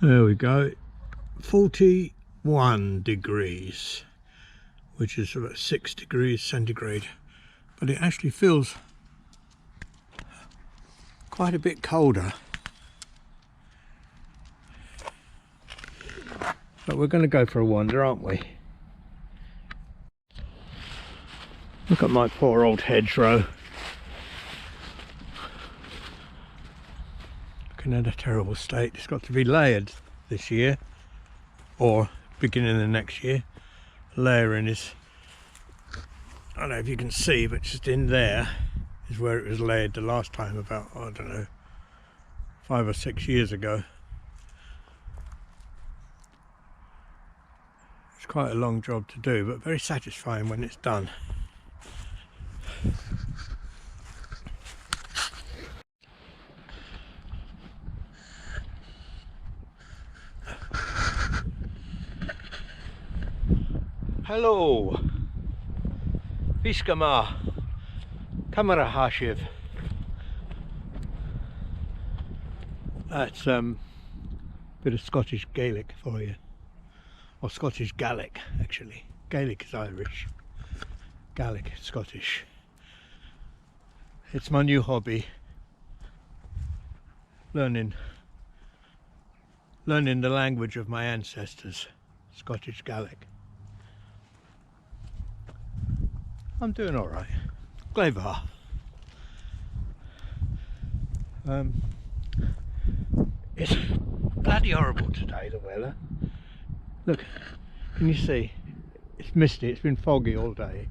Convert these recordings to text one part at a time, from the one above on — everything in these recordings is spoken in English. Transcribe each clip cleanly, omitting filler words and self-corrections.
There we go, 41 degrees, which is about 6 degrees centigrade, but it actually feels quite a bit colder. But we're going to go for a wander, aren't we? Look at my poor old hedgerow. Looking at a terrible state. It's got to be layered this year, or beginning of the next year. Layering is, I don't know if you can see, but just in there is where it was layered the last time, about, I don't know, 5 or 6 years ago. It's quite a long job to do, but very satisfying when it's done. Hello, Viskama, Kamera Hashiv. That's a bit of Scottish Gaelic for you, or Scottish Gaelic actually. Gaelic is Irish, Gaelic is Scottish. It's my new hobby, learning the language of my ancestors, Scottish Gaelic. I'm doing all right. Gleyvar. It's bloody horrible today, the weather. Look, can you see? It's misty, it's been foggy all day.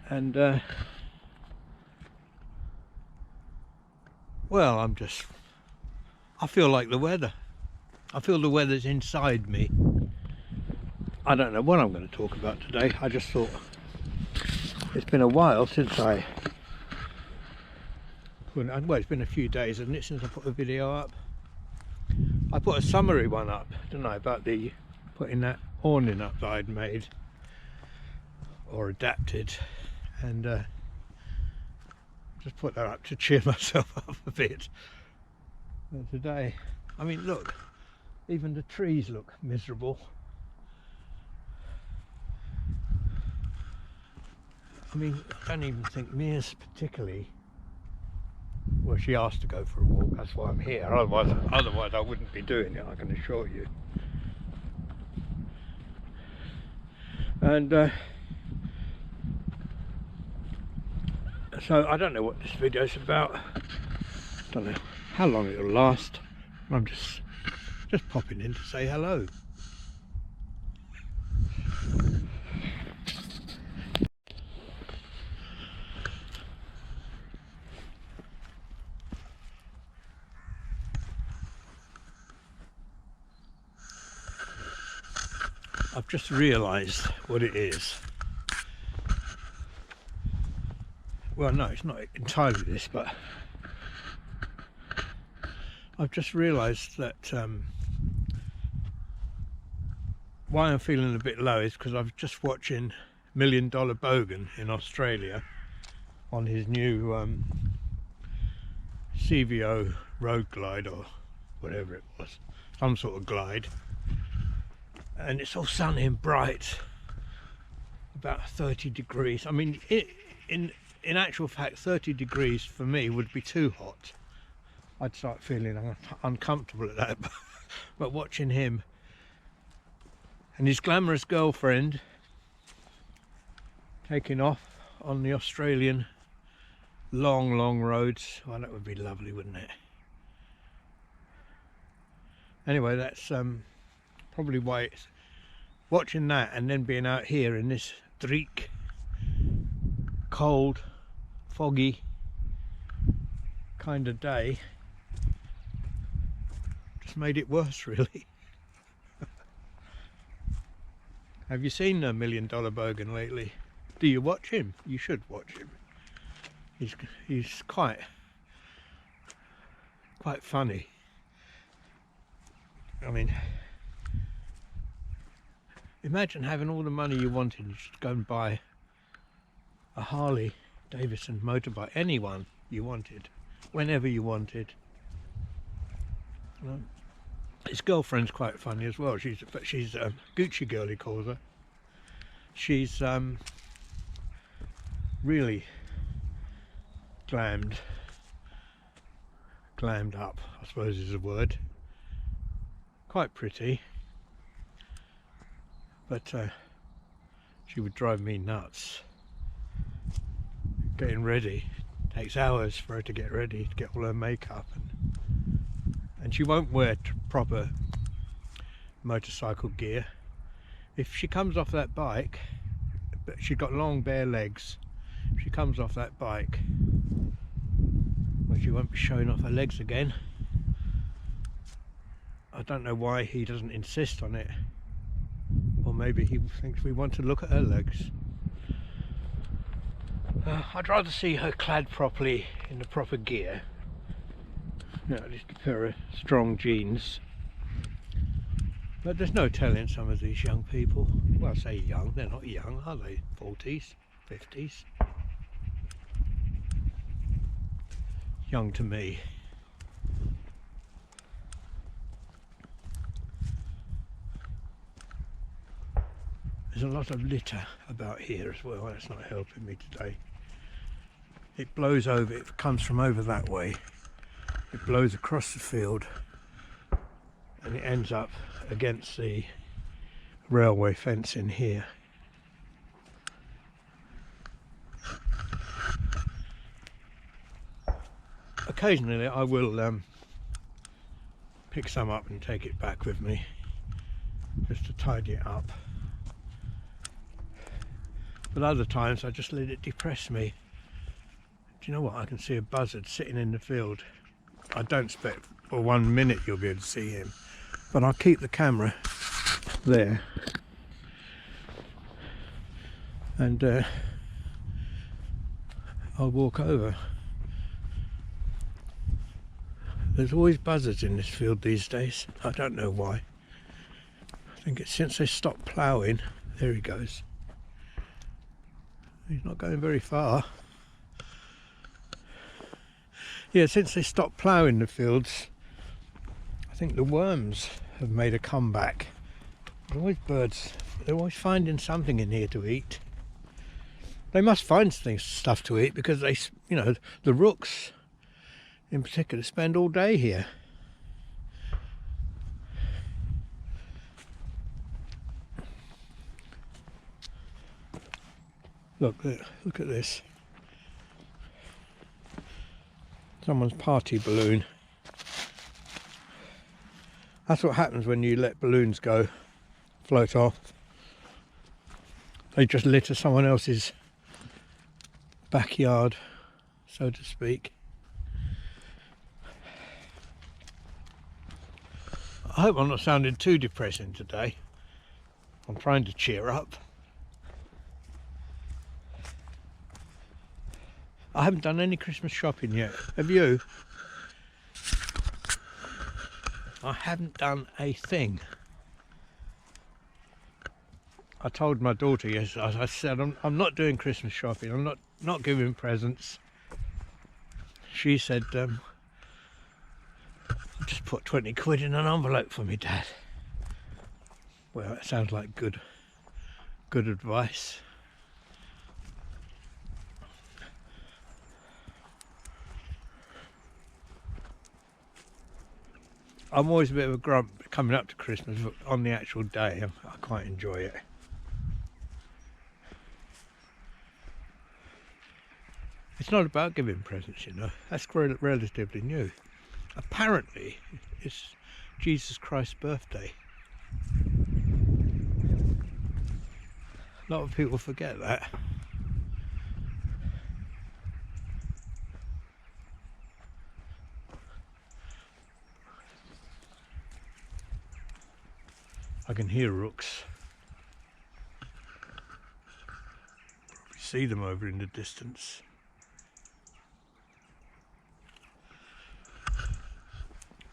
And, well, I feel like the weather. I feel the weather's inside me. I don't know what I'm going to talk about today. I just thought, it's been a while since well, it's been a few days, hasn't it, since I put a video up. I put a summary one up, didn't I, about putting that awning up that I'd made or adapted, and just put that up to cheer myself up a bit. And today, I mean, look, even the trees look miserable. I mean, I don't even think Mia's particularly, well, she asked to go for a walk, that's why I'm here, otherwise I wouldn't be doing it, I can assure you. And so I don't know what this video's about, don't know how long it'll last. I'm just popping in to say hello. I've just realised what it is. Well, no, it's not entirely this, but I've just realised that why I'm feeling a bit low is because I was just watching Million Dollar Bogan in Australia on his new CVO road glide, or whatever it was, some sort of glide. And it's all sunny and bright, about 30 degrees. I mean, in actual fact, 30 degrees for me would be too hot. I'd start feeling uncomfortable at that. But watching him and his glamorous girlfriend taking off on the Australian long roads, well, that would be lovely, wouldn't it? Anyway, that's probably why it's watching that, and then being out here in this dreek, cold, foggy kind of day just made it worse, really. Have you seen a Million Dollar Bogan lately? Do you watch him? You should watch him. He's quite funny. I mean, imagine having all the money you wanted and just go and buy a Harley Davidson motorbike, anyone you wanted, whenever you wanted. His girlfriend's quite funny as well. She's Gucci girl, he calls her. She's really glammed up, I suppose is the word. Quite pretty, but she would drive me nuts. Getting ready takes hours for her to get ready, to get all her makeup, and she won't wear proper motorcycle gear. If she comes off that bike, but she's got long bare legs, if she comes off that bike, well, she won't be showing off her legs again. I don't know why he doesn't insist on it, or maybe he thinks we want to look at her legs. I'd rather see her clad properly in the proper gear. You know, just a pair of strong jeans. But there's no telling some of these young people. Well, I say young, they're not young, are they? 40s, 50s. Young to me. There's a lot of litter about here as well. That's not helping me today. It blows over, it comes from over that way. It blows across the field and it ends up against the railway fence in here. Occasionally I will pick some up and take it back with me just to tidy it up. But other times I just let it depress me. Do you know what? I can see a buzzard sitting in the field. I don't expect for 1 minute you'll be able to see him, but I'll keep the camera there and I'll walk over. There's always buzzards in this field these days. I don't know why. I think it's since they stopped ploughing. There he goes. He's not going very far. Yeah, since they stopped ploughing the fields, I think the worms have made a comeback. There's always birds, they're always finding something in here to eat. They must find stuff to eat because they, you know, the rooks in particular spend all day here. Look at this. Someone's party balloon. That's what happens when you let balloons go, float off. They just litter someone else's backyard, so to speak. I hope I'm not sounding too depressing today. I'm trying to cheer up. I haven't done any Christmas shopping yet. Have you? I haven't done a thing. I told my daughter, yes, I said I'm not doing Christmas shopping. I'm not giving presents. She said, just put 20 quid in an envelope for me, Dad. Well, that sounds like good advice. I'm always a bit of a grump coming up to Christmas, but on the actual day I quite enjoy it. It's not about giving presents, you know. That's relatively new. Apparently it's Jesus Christ's birthday. A lot of people forget that. I can hear rooks. Probably see them over in the distance.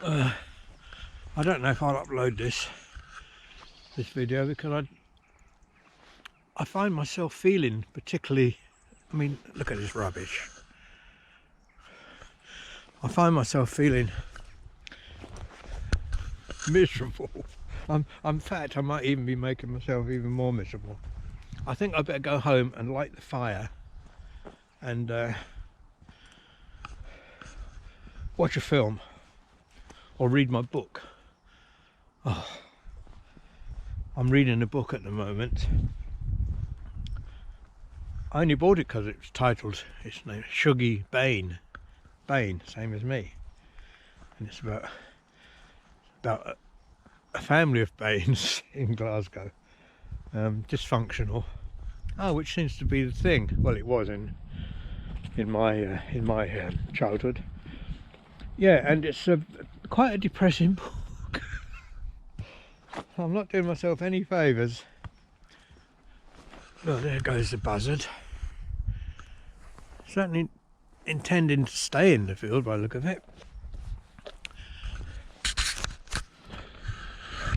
I don't know if I'll upload this video because I find myself feeling particularly, I mean, look at this rubbish. I find myself feeling miserable. In fact, I might even be making myself even more miserable. I think I better go home and light the fire and watch a film or read my book. Oh, I'm reading a book at the moment. I only bought it because it's titled, its name, Shuggy Bane. Bane, same as me. And it's about a family of Banes in Glasgow. Dysfunctional. Oh, which seems to be the thing. Well, it was in my childhood. Yeah, and it's quite a depressing book. I'm not doing myself any favours. Well, there goes the buzzard. Certainly intending to stay in the field by the look of it.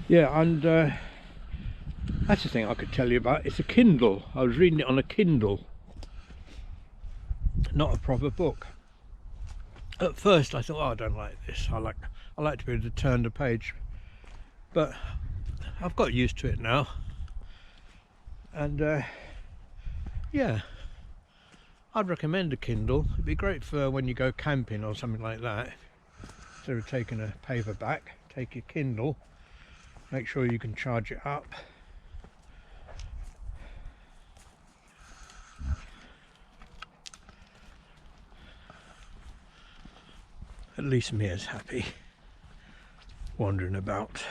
Yeah, and that's the thing I could tell you about. It's a Kindle. I was reading it on a Kindle, not a proper book. At first I thought, oh, I don't like this. I like to be able to turn the page, but I've got used to it now. And yeah, I'd recommend a Kindle. It'd be great for when you go camping or something like that. Instead of taking a paperback, take your Kindle. Make sure you can charge it up. At least Mia's happy, wandering about.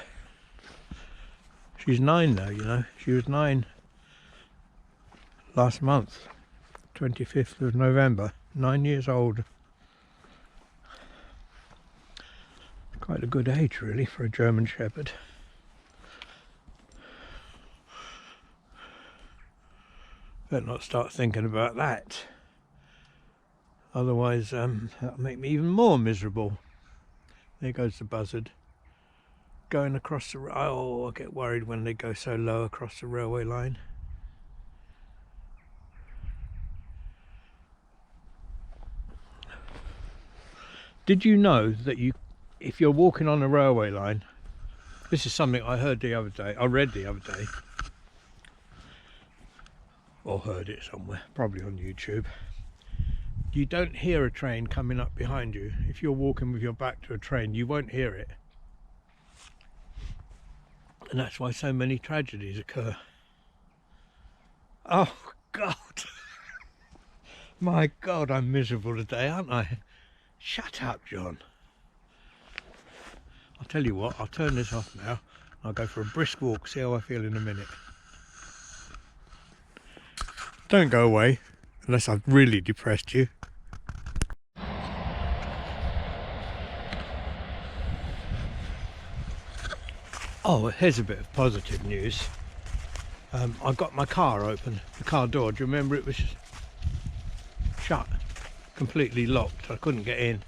She's 9 now, you know. She was 9 last month, 25th of November. 9 years old. Quite a good age, really, for a German Shepherd. Better not start thinking about that. Otherwise, that'll make me even more miserable. There goes the buzzard. Going across the... Oh, I get worried when they go so low across the railway line. Did you know that if you're walking on a railway line... This is something I heard the other day. I read the other day. Or heard it somewhere. Probably on YouTube. You don't hear a train coming up behind you. If you're walking with your back to a train, you won't hear it. And that's why so many tragedies occur. Oh God. My God, I'm miserable today, aren't I? Shut up, John. I'll tell you what, I'll turn this off now. I'll go for a brisk walk, see how I feel in a minute. Don't go away, unless I've really depressed you. Oh, here's a bit of positive news. I got my car open, the car door. Do you remember it was shut, completely locked? I couldn't get in.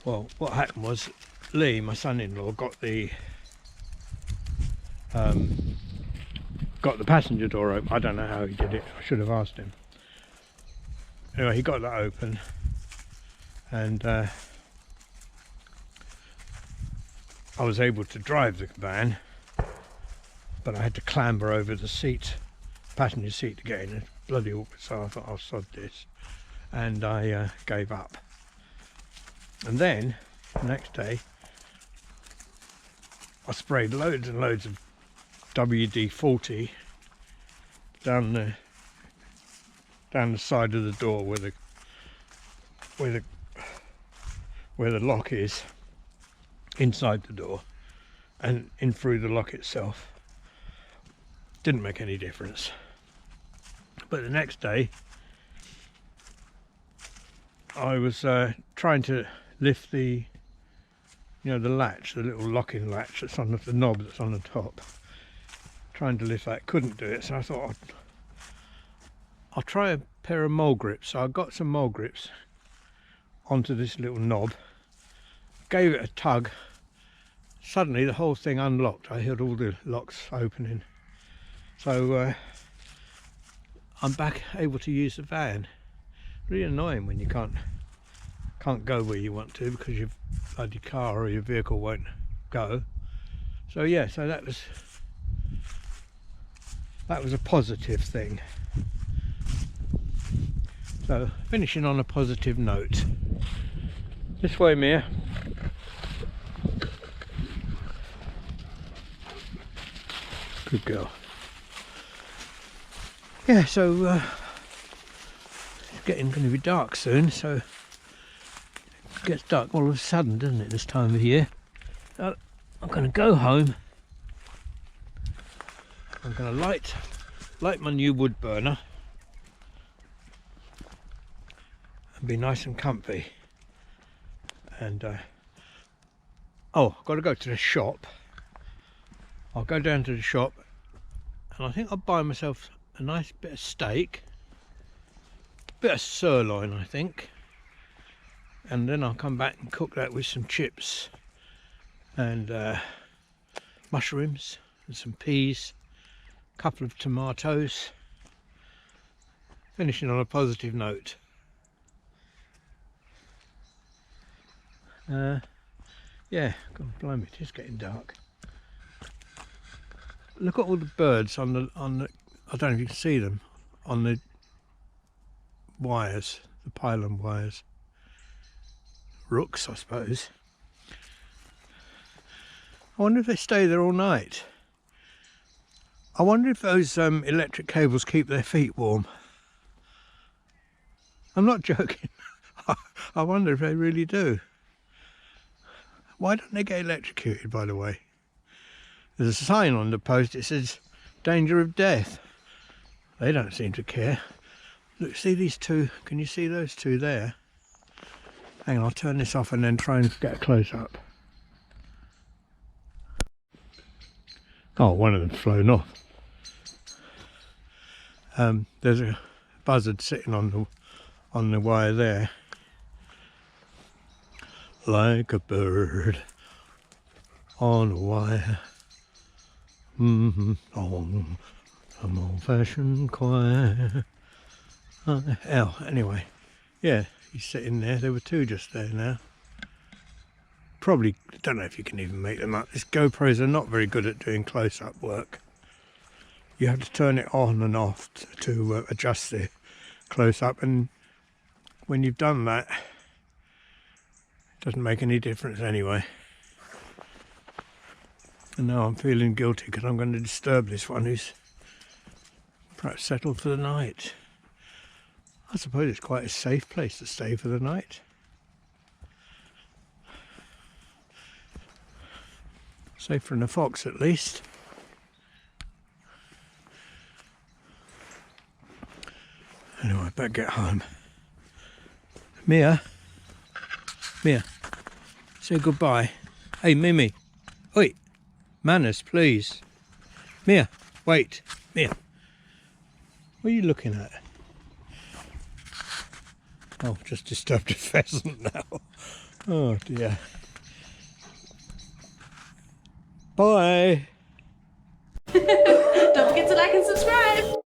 Well, what happened was Lee, my son-in-law, got the passenger door open. I don't know how he did it. I should have asked him. Anyway, he got that open, and I was able to drive the van, but I had to clamber over the seat, passenger seat, to get in. It's bloody awkward, so I thought I'll sod this, and I gave up. And then the next day I sprayed loads and loads of WD-40 down the side of the door where the lock is, inside the door, and in through the lock itself. Didn't make any difference. But the next day I was trying to lift the latch, the little locking latch that's on the knob that's on the top. Trying to lift that, couldn't do it, so I thought I'll try a pair of mole grips. So I got some mole grips onto this little knob, gave it a tug. Suddenly the whole thing unlocked. I heard all the locks opening. So I'm back able to use the van. Really annoying when you can't can't go where you want to because your bloody car or your vehicle won't go. So yeah, so that was a positive thing. So finishing on a positive note. This way, Mia. Good girl. Yeah, so it's going to be dark soon, so it gets dark all of a sudden, doesn't it, this time of year? So I'm going to go home. I'm going to light my new wood burner and be nice and comfy. And oh, I've got to go to the shop. I'll go down to the shop and I think I'll buy myself a nice bit of steak, a bit of sirloin I think, and then I'll come back and cook that with some chips and mushrooms and some peas, a couple of tomatoes, finishing on a positive note. Yeah, God blimey, it is getting dark. Look at all the birds on the I don't know if you can see them on the wires, the pylon wires. Rooks, I suppose. I wonder if they stay there all night. I wonder if those electric cables keep their feet warm. I'm not joking. I wonder if they really do. Why don't they get electrocuted, by the way? There's a sign on the post, it says danger of death. They don't seem to care. Look, see these two, can you see those two there? Hang on, I'll turn this off and then try and get a close up. Oh, one of them's flown off. There's a buzzard sitting on the wire there. Like a bird on a wire. Oh, some old-fashioned choir. Hell, anyway, yeah, he's sitting there. There were two just there now. Probably, don't know if you can even make them up. These GoPros are not very good at doing close-up work. You have to turn it on and off to adjust the close-up, and when you've done that, it doesn't make any difference anyway. And now I'm feeling guilty because I'm going to disturb this one who's perhaps settled for the night. I suppose it's quite a safe place to stay for the night. Safer than a fox at least. Anyway, I better get home. Mia, say goodbye. Hey, Mimi. Oi. Manners, please. Mia, wait. Mia. What are you looking at? Oh, just disturbed a pheasant now. Oh dear. Bye. Don't forget to like and subscribe.